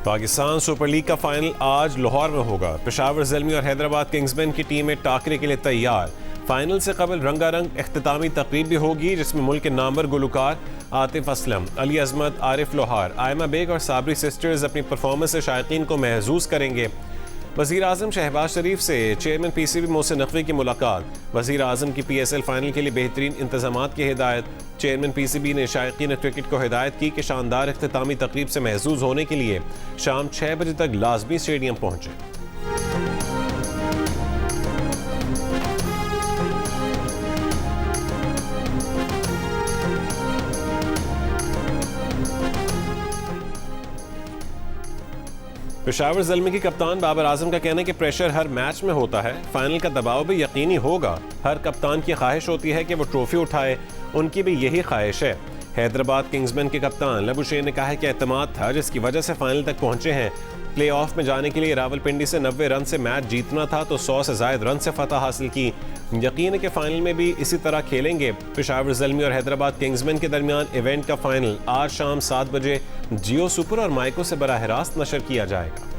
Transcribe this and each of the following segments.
Pakistan super league का final आज लाहौर में होगा। पेशावर ज़ल्मी और हैदराबाद किंग्समैन की टीमें टाकरे के लिए तैयार। फाइनल से कबल रंगारंग इख्तितामी तकरीब भी होगी, जिसमें मुल्क के नामवर गुलकार आतिफ असलम, अली अजमत, आरिफ लोहार, आयमा बेग और साबरी सिस्टर्स अपनी परफॉर्मेंस से शायकीन को महसूस करेंगे। वज़ीर आज़म शहबाज शरीफ से चेयरमैन पीसीबी मोहसिन नकवी की मुलाकात। वज़ीर आज़म की पीएसएल फाइनल के लिए बेहतरीन इंतजामात की हिदायत। चेयरमैन पीसीबी ने शायकीन क्रिकेट को हिदायत की कि शानदार इख्तितामी तकरीब से महसूस होने के लिए शाम 6 बजे तक लाजमी स्टेडियम पहुंचे। पेशावर ज़ल्मी की कप्तान बाबर आजम का कहना है कि प्रेशर हर मैच में होता है, फाइनल का दबाव भी यकीनी होगा। हर कप्तान की ख्वाहिश होती है कि वो ट्रॉफी उठाए, उनकी भी यही ख्वाहिश है। हैदराबाद किंग्समैन के कप्तान लबुशेन ने कहा है कि एतमाद था जिसकी वजह से फाइनल तक पहुंचे हैं। प्ले ऑफ में जाने के लिए रावलपिंडी से 90 रन से मैच जीतना था तो 100 से ज़ायद रन से फतह हासिल की। यकीन है कि फाइनल में भी इसी तरह खेलेंगे। पेशावर ज़ल्मी और हैदराबाद किंग्समैन के दरमियान इवेंट का फाइनल आज शाम 7 बजे जियो सुपर और माइको से बराह रास्त नशर किया जाएगा।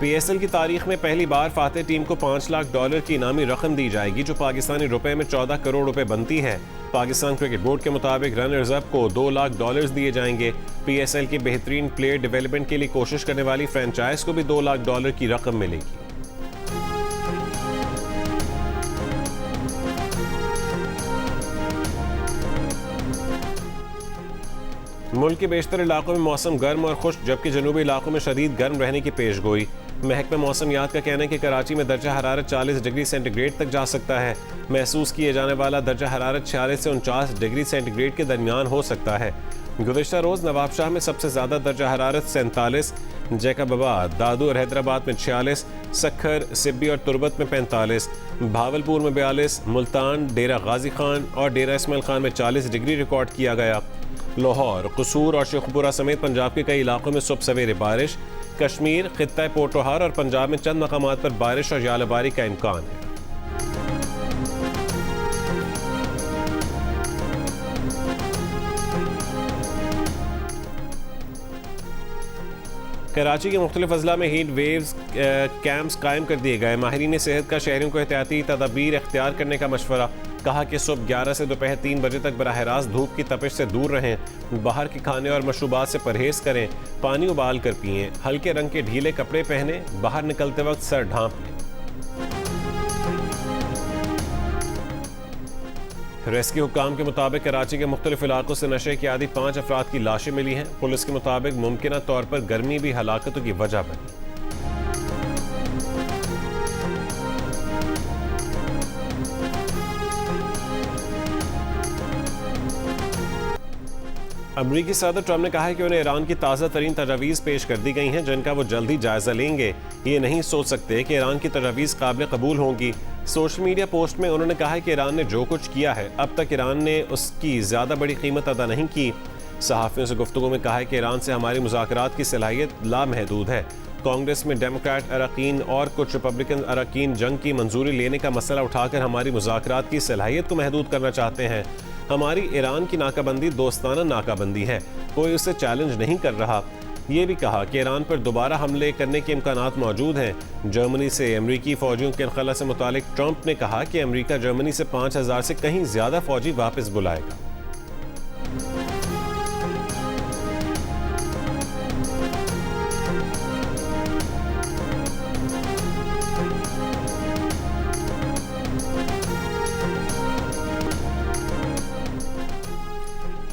पीएसएल की तारीख में पहली बार फातेह टीम को $5 लाख की इनामी रकम दी जाएगी, जो पाकिस्तानी रुपए में 14 करोड़ रुपए बनती है। पाकिस्तान क्रिकेट बोर्ड के मुताबिक रनर्स अप को $2 लाख दिए जाएंगे। पीएसएल की बेहतरीन प्लेयर डेवलपमेंट के लिए कोशिश करने वाली फ्रेंचाइज को भी $2 लाख की रकम मिलेगी। मुल्क के बेशतर इलाकों में मौसम गर्म और खुश्क, जबकि जनूबी इलाकों में शदीद गर्म रहने की पेश गोई। महकमा मौसमियात का कहना है कि कराची में दर्जा हरारत 40 डिग्री सेंटीग्रेड तक जा सकता है। महसूस किए जाने वाला दर्जा हरारत 46 से 49 डिग्री सेंटीग्रेड के दरमियान हो सकता है। गुज़िश्ता रोज़ नवाबशाह में सबसे ज़्यादा दर्जा हरारत 47, जैकबाबाद, दादू और हैदराबाद में 46, सखर, सिब्बी और तुरबत में 45, भावलपुर में 42, मुल्तान, डेरा गाजी खान और डेरा इस्माइल खान में 40 डिग्री रिकॉर्ड किया गया। लाहौर, कसूर और शेखपुरा समेत पंजाब के कई इलाकों में सुबह सवेरे बारिश। कश्मीर, खित्ता पोटोहार और पंजाब में चंद मकामात पर बारिश और यालाबारी का इम्कान है। कराची के मुख्तलिफ अजला में हीट वेव्स कैंप्स कायम कर दिए गए। माहिरीन सेहत का शहरियों को एहतियाती तदाबीर इख्तियार करने का मशवरा। कहा कि सुबह 11 से दोपहर 3 बजे तक बराह रास्त धूप की तपिश से दूर रहें। बाहर के खाने और मशरूबात से परहेज करें। पानी उबाल कर पिएं। हल्के रंग के ढीले कपड़े पहने। बाहर निकलते वक्त सर ढांप लें। रेस्क्यू हुक्काम के मुताबिक कराची के मुख्तलिफ इलाकों से नशे की आदी 5 अफराद की लाशें मिली हैं। पुलिस के मुताबिक मुमकिना तौर पर गर्मी भी हलाकतों की वजह बनी। अमरीकी सदर ट्रंप ने कहा है कि उन्हें ईरान की ताज़ा तरीन तजावीज़ पेश कर दी गई हैं, जिनका वो जल्द ही जायज़ा लेंगे। ये नहीं सोच सकते कि ईरान की तजावीज़ काबिल कबूल होंगी। सोशल मीडिया पोस्ट में उन्होंने कहा है कि ईरान ने जो कुछ किया है, अब तक ईरान ने उसकी ज़्यादा बड़ी कीमत अदा नहीं की। सहाफ़ियों से गुफ्तगू में कहा है कि ईरान से हमारी मुज़ाकरात की सलाहियत लामहदूद है। कांग्रेस में डेमोक्रेट अरकान और कुछ रिपब्लिकन अरकान जंग की मंजूरी लेने का मसला उठाकर हमारी मुज़ाकरात की सलाहियत को महदूद करना चाहते हैं। हमारी ईरान की नाकाबंदी दोस्ताना नाकाबंदी है, कोई उसे चैलेंज नहीं कर रहा। ये भी कहा कि ईरान पर दोबारा हमले करने के इम्कानात मौजूद हैं। जर्मनी से अमरीकी फ़ौजियों के इनखला से मुतालिक ट्रंप ने कहा कि अमरीका जर्मनी से 5000 से कहीं ज़्यादा फ़ौजी वापस बुलाएगा।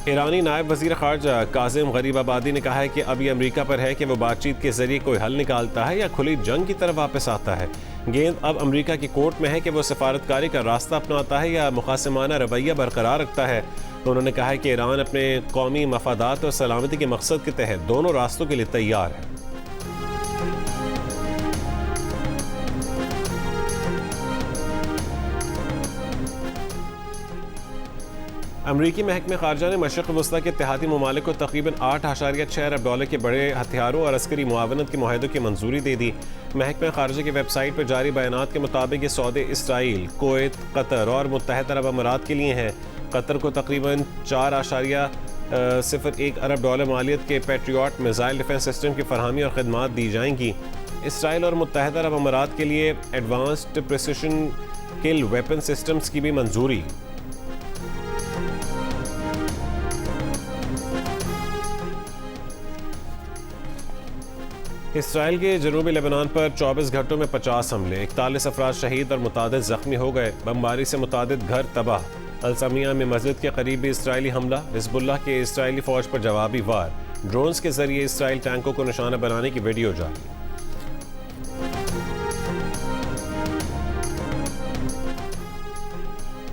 ईरानी नायब वज़ीर ख़ारजा काज़िम गरीबाबादी ने कहा है कि अब ये अमरीका पर है कि वो बातचीत के जरिए कोई हल निकालता है या खुली जंग की तरफ वापस आता है। गेंद अब अमरीका की कोर्ट में है कि वो सफारतकारी का रास्ता अपनाता है या मुखासमाना रवैया बरकरार रखता है। उन्होंने कहा है कि ईरान अपने कौमी मफादात और सलामती के मकसद के तहत दोनों रास्तों के लिए तैयार है। अमरीकी महकमे खारजा ने मशरक़ वस्ता के इत्तेहादी ममालिक को तकरीबन 8.6 अरब डॉलर के बड़े हथियारों और अस्करी मुआवनत के मुआहदों की मंजूरी दे दी। महकमा खारजा की वेबसाइट पर जारी बयानात के मुताबिक ये सौदे इसराइल, कुवैत, कतर और मुत्तहदा अरब अमारात के लिए हैं। कतर को तकरीबन 4.01 अरब डॉलर मालियत के पैट्रियट मिसाइल डिफेंस सिस्टम की फरहमी और खदमात दी जाएंगी। इसराइल और मुत्तहदा अरब अमारात के लिए एडवांस्ड प्रिसिशन किल वेपन सिस्टम्स की भी मंजूरी। इसराइल के जनूबी लेबनान पर 24 घंटों में 50 हमले, 41 अफराद शहीद और मुतादिद जख्मी हो गए। बमबारी से मुतादिद घर तबाह। अलसमिया में मस्जिद के करीब भी इसराइली हमला। हिजबुल्लाह के इसराइली फौज पर जवाबी वार। ड्रोन्स के जरिए इसराइल टैंकों को निशाना बनाने की वीडियो जारी।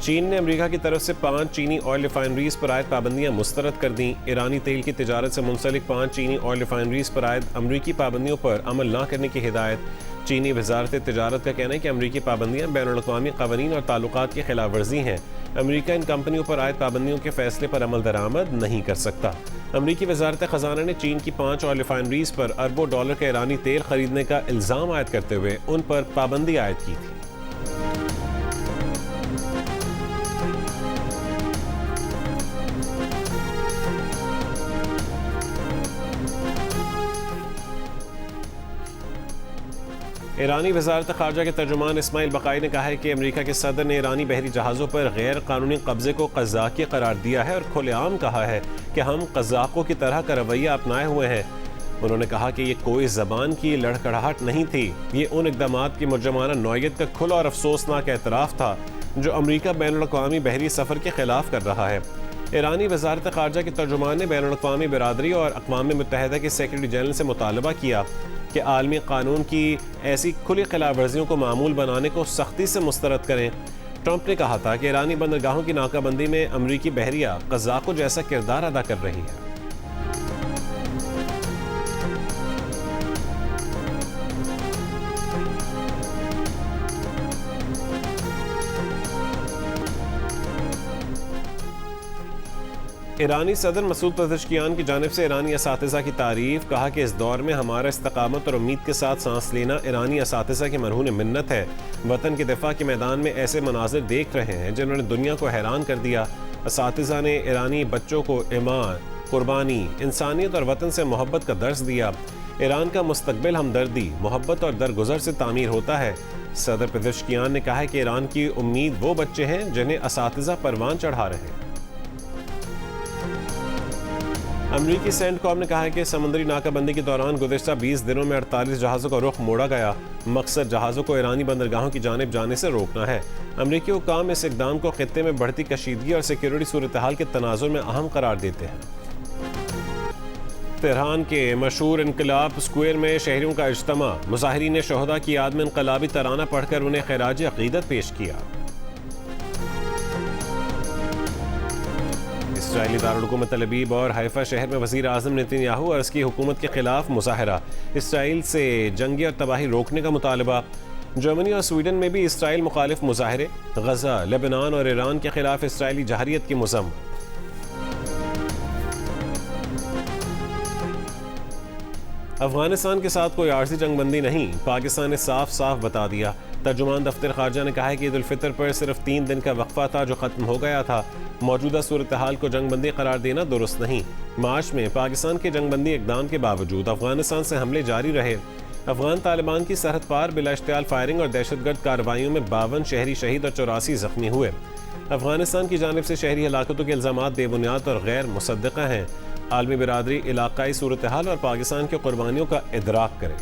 चीन ने अमेरिका की तरफ से 5 चीनी ऑयल रिफाइनरीज पर आयद पाबंदियां मुस्तरद कर दी। ईरानी तेल की तिजारत से मुंसलिक 5 चीनी ऑयल रिफाइनरीज पर आयद अमरीकी पाबंदियों पर अमल न करने की हिदायत। चीनी वजारत तिजारत का कहना है कि अमरीकी पाबंदियां बैनुल-अक़वामी क़वानीन और ताल्लुकात की खिलाफ वर्जी हैं। अमरीका इन कंपनियों पर आयद पाबंदियों के फैसले पर अमल दरामद नहीं कर सकता। अमरीकी वजारत ख़जाना ने चीन की 5 ऑयल रिफाइनरीज पर अरबों डॉलर का ईरानी तेल खरीदने का इल्ज़ाम आयद करते हुए उन पर पाबंदी आयद की थी। ईरानी वजारत खारजा के तर्जुमान इस्माइल बकाई ने कहा है कि अमेरिका के सदर ने ईरानी बहरी जहाज़ों पर गैर कानूनी कब्जे को क़ज़ाक़ी करार दिया है और खुलेआम कहा है कि हम क़ज़ाक़ों की तरह का रवैया अपनाए हुए हैं। उन्होंने कहा कि ये कोई ज़बान की लड़खड़ाहट नहीं थी, ये उन इक़दामात की मुर्जमाना नौयत का खुला और अफसोसनाक एतराफ़ था जो अमरीका बैनुल-अक़वामी बहरी सफ़र के ख़िलाफ़ कर रहा है। ईरानी वजारत खारजा के तर्जुमान ने बैनुल-अक़वामी बिरादरी और अक़वाम मुत्तहिदा के सेक्रेटरी जनरल से मुतालबा किया कि आलमी कानून की ऐसी खुली खिलाफ वर्जियों को मामूल बनाने को सख्ती से मुस्तरद करें। ट्रंप ने कहा था कि ईरानी बंदरगाहों की नाकाबंदी में अमरीकी बहरिया क़ज़ाक़ों जैसा किरदार अदा कर रही है। ईरानी सदर मसूद पज़ेश्कियान की जानिब से ईरानी असातिज़ा की तारीफ। कहा कि इस दौर में हमारा इस्तकामत और उम्मीद के साथ सांस लेना ईरानी असातिज़ा की मरहून मिन्नत है। वतन के दिफा के मैदान में ऐसे मनाजिर देख रहे हैं जिन्होंने दुनिया को हैरान कर दिया। असातिज़ा ने ईरानी बच्चों को ईमान, कुर्बानी, इंसानियत और वतन से मोहब्बत का दर्स दिया। ईरान का मुस्तकबिल हमदर्दी, मोहब्बत और दरगुजर से तामीर होता है। सदर पज़ेश्कियान ने कहा है कि ईरान की उम्मीद वो बच्चे हैं जिन्हें असातिज़ा परवान चढ़ा रहे हैं। अमरीकी सेंटकॉम ने कहा है कि समुद्री नाकाबंदी के दौरान गुज़िश्ता 20 दिनों में 48 जहाज़ों का रुख मोड़ा गया। मकसद जहाज़ों को ईरानी बंदरगाहों की जानिब जाने से रोकना है। अमरीकी हुक्काम इस इक़दाम को खित्ते में बढ़ती कशीदगी और सिक्योरिटी सूरत हाल के तनाजुर में अहम करार देते हैं। तेहरान के मशहूर इनकलाब स्क्वायर में शहरियों का इज्तिमा। मुज़ाहिरीन शोहदा की याद में इनकलाबी तराना पढ़कर उन्हें खिराज अक़ीदत पेश किया। इस्राएली दारुल-हुकूमत तल अबीब और हैफा शहर में वज़ीर आज़म नेतन्याहू और उसकी हुकूमत के खिलाफ मुज़ाहरा। इसराइल से जंगी और तबाही रोकने का मुतालबा। जर्मनी और स्वीडन में भी इसराइल मुखालिफ मुज़ाहरे। गज़ा, लेबनान और ईरान के खिलाफ इसराइली जहरियत की मज़म्मत। अफगानिस्तान के साथ कोई आर्जी जंगबंदी नहीं, पाकिस्तान ने साफ साफ बता दिया। तर्जुमान दफ्तर खारजा ने कहा है कि ईद उल फितर पर सिर्फ 3 दिन का वक्फा था जो ख़त्म हो गया था। मौजूदा सूरत हाल को जंगबंदी करार देना दुरुस्त नहीं। मार्च में पाकिस्तान के जंगबंदी इक़दाम के बावजूद अफगानिस्तान से हमले जारी रहे। अफगान तालिबान की सरहद पार बिला इश्तियाल फायरिंग और दहशतगर्द कार्रवाइयों में 52 शहरी शहीद और 84 जख्मी हुए। अफगानिस्तान की जानिब से शहरी हलाकतों के इल्ज़ामात बेबुनियाद और गैर मुसद्दक़ा हैं। आलमी बिरादरी इलाकाई सूरत हाल और पाकिस्तान की कुर्बानियों का इदराक करे।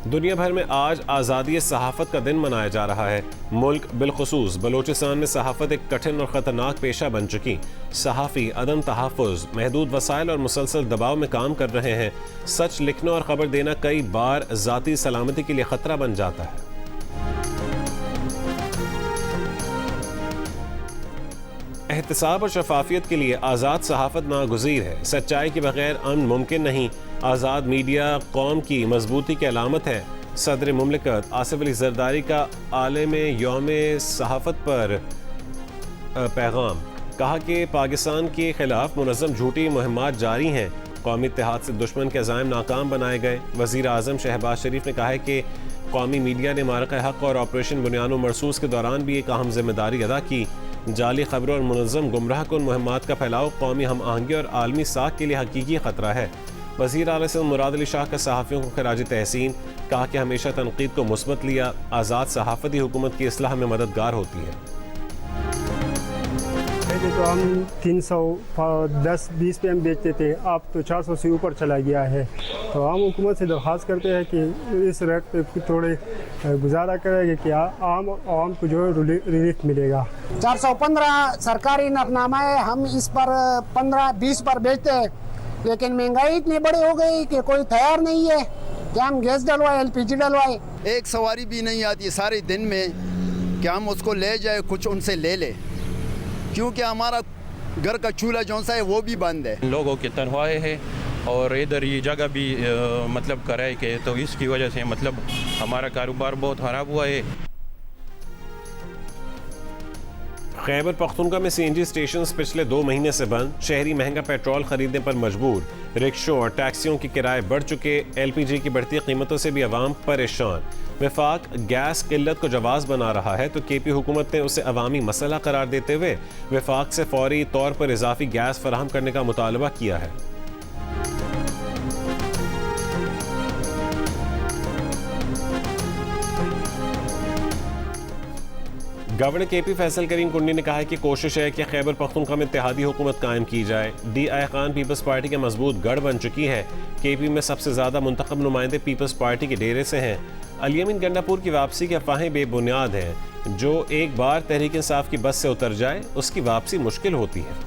दुनिया भर में आज आज़ादी सहाफ़त का दिन मनाया जा रहा है। मुल्क बिलखुसूस बलोचिस्तान में सहाफ़त एक कठिन और ख़तरनाक पेशा बन चुकी। सहाफ़ी अदम तहफ़्फ़ुज़, महदूद वसाइल और मुसलसल दबाव में काम कर रहे हैं। सच लिखना और ख़बर देना कई बार ज़ाती सलामती के लिए ख़तरा बन जाता है। एहतसाब और शफाफियत के लिए आज़ाद सहाफ़त नागुज़ीर है। सच्चाई के बगैर अमन मुमकिन नहीं। आज़ाद मीडिया कौम की मजबूती की अलामत है। सदर मुमलिकत आसिफ अली ज़रदारी का आलम यौम सहाफ़त पर पैगाम। कहा कि पाकिस्तान के खिलाफ मुनज़्ज़म झूठी मुहिम्मात जारी हैं। कौमी इत्तेहाद से दुश्मन के अज़ाइम नाकाम बनाए गए। वज़ीर आज़म शहबाज शरीफ ने कहा है कि कौमी मीडिया ने मारका हक़ और ऑपरेशन बुनियान मरसूस के दौरान भी एक अहम जिम्मेदारी अदा की। जाली खबरों और मुनज़्ज़म गुमराह कुन मुहिम्मात का फैलाव कौमी हम आहंगी और आलमी साख के लिए हकीकी ख़तरा है। वज़ीर आला से मुराद अली शाह का सहाफ़ियों को खराज तहसीन। कहा कि हमेशा तनकीद को मुस्बत लिया। आज़ाद सहाफ़ती हुकूमत की इस्लाह में मददगार होती है। पहले तो हम 310-20 पे हम बेचते थे, अब तो 400 से ऊपर चला गया है। तो हम हुकूमत से दरख्वास्त करते हैं कि इस रेट पे थोड़े गुजारा करेंगे कि आम को जो रिलीफ मिलेगा। 415 सरकारी नफनामा है, हम इस पर 15-20 पर बेचते हैं, लेकिन महंगाई इतनी बड़ी हो गई कि कोई तैयार नहीं है कि हम गैस डलवाए, LPG डलवाए। एक सवारी भी नहीं आती सारे दिन में कि हम उसको ले जाए, कुछ उनसे ले ले, क्योंकि हमारा घर का चूल्हा जौन सा है वो भी बंद है। लोगों की तनख्वाहें है और इधर ये जगह भी मतलब किराए के, तो इसकी वजह से मतलब हमारा कारोबार बहुत ख़राब हुआ है। खैबर पख्तूनख्वा में CNG स्टेशन पिछले 2 महीने से बंद। शहरी महंगा पेट्रोल खरीदने पर मजबूर। रिक्शों और टैक्सियों के किराए बढ़ चुके। LPG की बढ़ती कीमतों से भी अवाम परेशान। वफाक गैस किल्लत को जवाज़ बना रहा है तो KP हुकूमत ने उसे अवामी मसला करार देते हुए वफाक से फौरी तौर पर इजाफी गैस फराहम करने का मुतालबा किया है। गवर्नर KP फैसल करीम कुंडी ने कहा है कि कोशिश है कि खैबर पख्तूनख्वा में इत्तेहादी हुकूमत कायम की जाए। DI खान पीपल्स पार्टी के मजबूत गढ़ बन चुकी है। KP में सबसे ज़्यादा मुंतखब नुमाइंदे पीपल्स पार्टी के डेरे से हैं। अली अमीन गंडापुर की वापसी की अफवाहें बेबुनियाद हैं। जो एक बार तहरीक इंसाफ की बस से उतर जाए उसकी वापसी मुश्किल होती है।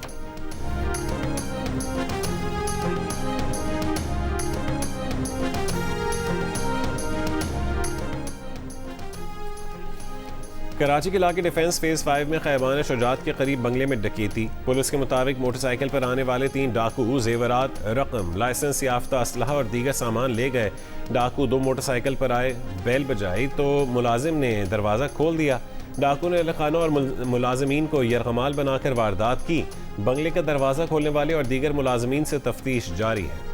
कराची के इलाके डिफेंस फेज 5 में खैबान शुजात के करीब बंगले में डकैती। पुलिस के मुताबिक मोटरसाइकिल पर आने वाले 3 डाकू जेवरात, रकम, लाइसेंस याफ्ता असलहा और दीगर सामान ले गए। डाकू 2 मोटरसाइकिल पर आए, बेल बजाई तो मुलाजिम ने दरवाज़ा खोल दिया। डाकू ने अहलखानों और मुलाजमीन को यरगमाल बनाकर वारदात की। बंगले का दरवाज़ा खोलने वाले और दीगर मुलाजमीन से तफ्तीश जारी है।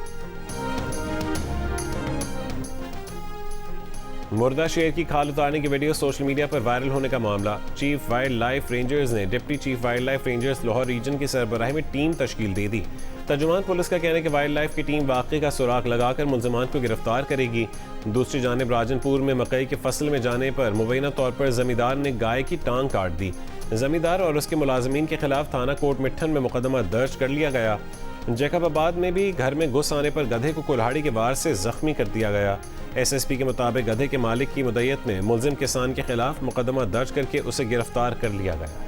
मुर्दा शेर की खाल उतारने की वीडियो सोशल मीडिया पर वायरल होने का मामला। चीफ वाइल्ड लाइफ रेंजर्स ने deputy chief wildlife rangers Lahore region की सरबराही में टीम तश्कील दे दी। तर्जुमान पुलिस का कहना है कि वाइल्ड लाइफ की टीम वाक़े का सुराग लगाकर मुलजमान को गिरफ्तार करेगी। दूसरी जानिब राजनपुर में मकई की फसल में जाने पर मुबैना तौर पर जमींदार ने गाय की टांग काट दी। जमींदार और उसके मुलाजमीन के खिलाफ थाना कोट मिट्ठन में मुकदमा दर्ज कर लिया गया। जैकबाबाद में भी घर में घुस आने पर गधे को कुल्हाड़ी के वार से जख्मी कर दिया गया। SSP के मुताबिक गधे के मालिक की मुद्दत में मुलजिम किसान के खिलाफ मुकदमा दर्ज करके उसे गिरफ्तार कर लिया गया।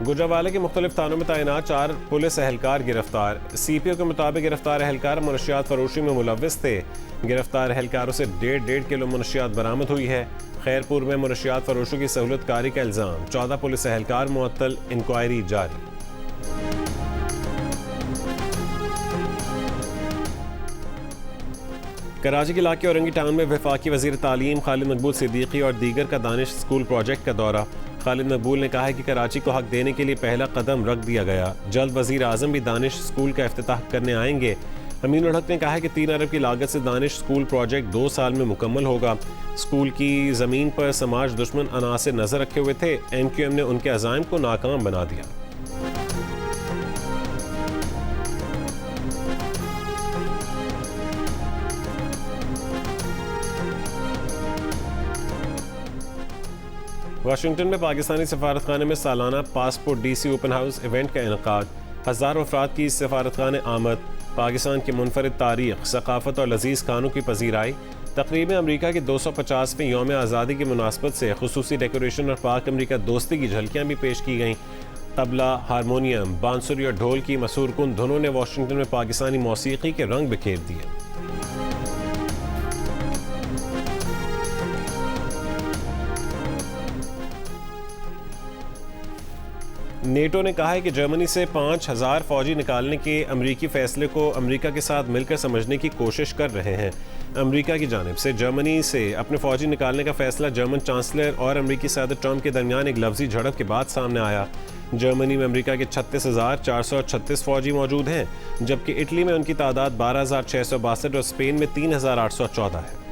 गुजरावाला के मुख्तलिफ थानों में तैनात 4 पुलिस एहलकार गिरफ्तार। CPO के मुताबिक गिरफ्तार एहलकार मनशियात फरोशी में मुलव्विस थे। गिरफ्तार एहलकारों से 1.5 किलो मनशियात बरामद हुई है। खैरपुर में मनशियात फरोशी की सहूलतकारी का इल्ज़ाम। 14 पुलिस एहलकार मुअत्तल, इंक्वायरी जारी। कराची के इलाके औरंगी टाउन में वफाकी वज़ीर तालीम खालिद मकबूल सिद्दीकी और दीगर का दानिश स्कूल प्रोजेक्ट का दौरा। खालिद मकबूल ने कहा है कि कराची को हक देने के लिए पहला कदम रख दिया गया। जल्द वज़ीर आज़म भी दानिश स्कूल का इफ्तिताह करने आएंगे। अमीनुल हक ने कहा है कि 3 अरब की लागत से दानिश स्कूल प्रोजेक्ट 2 साल में मुकम्मल होगा। स्कूल की ज़मीन पर समाज दुश्मन अनासर नज़र रखे हुए थे। MQM ने उनके अज़ाइम को नाकाम बना दिया। वाशिंगटन में पाकिस्तानी सफारतखाने में सालाना passport DC open house event का इनकाद। हज़ारों अफराद की इस सफारतखाने आमद। पाकिस्तान की मुनफरिद तारीख, सकाफत और लजीज खानों की पजीराई। तकरीब में अमरीका के 250वें यौम आज़ादी की मुनासबत से खुसूसी डेकोरेशन और पाक अमरीका दोस्ती की झलकियाँ भी पेश की गईं। तबला, हारमोनियम, बांसुरी और ढोल की मशहूर कुन धुनों ने वाशिंगटन में पाकिस्तानी मौसीकी के रंग बिखेर दिए। नेटो ने कहा है कि जर्मनी से 5,000 फौजी निकालने के अमरीकी फैसले को अमरीका के साथ मिलकर समझने की कोशिश कर रहे हैं। अमरीका की जानिब से जर्मनी से अपने फौजी निकालने का फैसला जर्मन चांसलर और अमरीकी सदर ट्रंप के दरमियान एक लफ्जी झड़प के बाद सामने आया। जर्मनी में अमरीका के 36,436 फौजी मौजूद हैं, जबकि इटली में उनकी तादाद 12,662 और स्पेन में 3,814 है।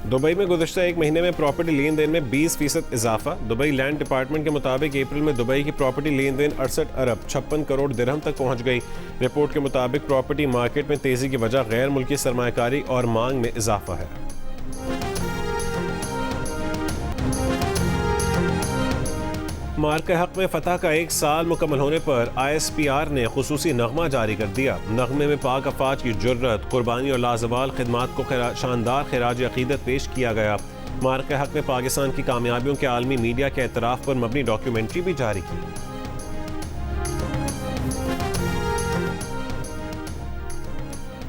दुबई में गुज़श्ता एक महीने में प्रॉपर्टी लेन देन में 20% इजाफा। दुबई लैंड डिपार्टमेंट के मुताबिक अप्रैल में दुबई की प्रॉपर्टी लेन देन 68 अरब 56 करोड़ दिरहम तक पहुंच गई। रिपोर्ट के मुताबिक प्रॉपर्टी मार्केट में तेजी की वजह गैर मुल्की सरमायाकारी और मांग में इजाफा है। मार्क के हक में फतह का 1 साल मुकम्मल होने पर ISPR ने खुसूसी नगमा जारी कर दिया। नगमे में पाक अफवाज की जुर्रत, कुर्बानी और लाजवाल खिदमात को शानदार खिराज अकीदत पेश किया गया। मार्क के हक में पाकिस्तान की कामयाबियों के आलमी मीडिया के एतराफ़ पर मबनी डॉक्यूमेंट्री भी जारी की।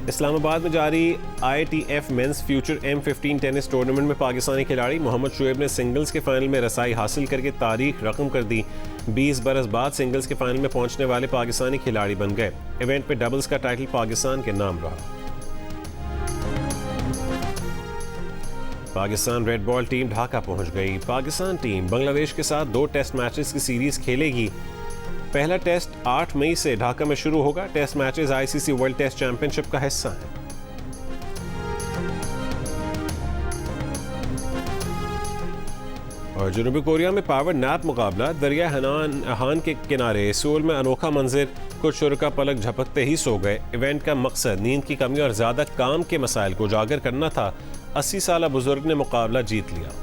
इस्लामाबाद में जारी ITF men's future M15 tennis tournament में पाकिस्तानी खिलाड़ी मोहम्मद शुएब ने सिंगल्स के फाइनल में रसाई हासिल करके तारीख रकम कर दी। 20 बरस बाद सिंगल्स के फाइनल में पहुंचने वाले पाकिस्तानी खिलाड़ी बन गए। इवेंट में डबल्स का टाइटल पाकिस्तान के नाम रहा। Pakistan red ball team Dhaka पहुंच गई। पाकिस्तान टीम बांग्लादेश के साथ 2 टेस्ट मैचेस की सीरीज खेलेगी। पहला टेस्ट 8 मई से ढाका में शुरू होगा। Test matches ICC world test championship का हिस्सा हैं। और जनूबी कोरिया में पावर नैप मुकाबला। दरिया हान के किनारे सोल में अनोखा मंजर, कुछ शुरका पलक झपकते ही सो गए। इवेंट का मकसद नींद की कमी और ज्यादा काम के मसाइल को उजागर करना था। 80 साला बुजुर्ग ने मुकाबला जीत लिया।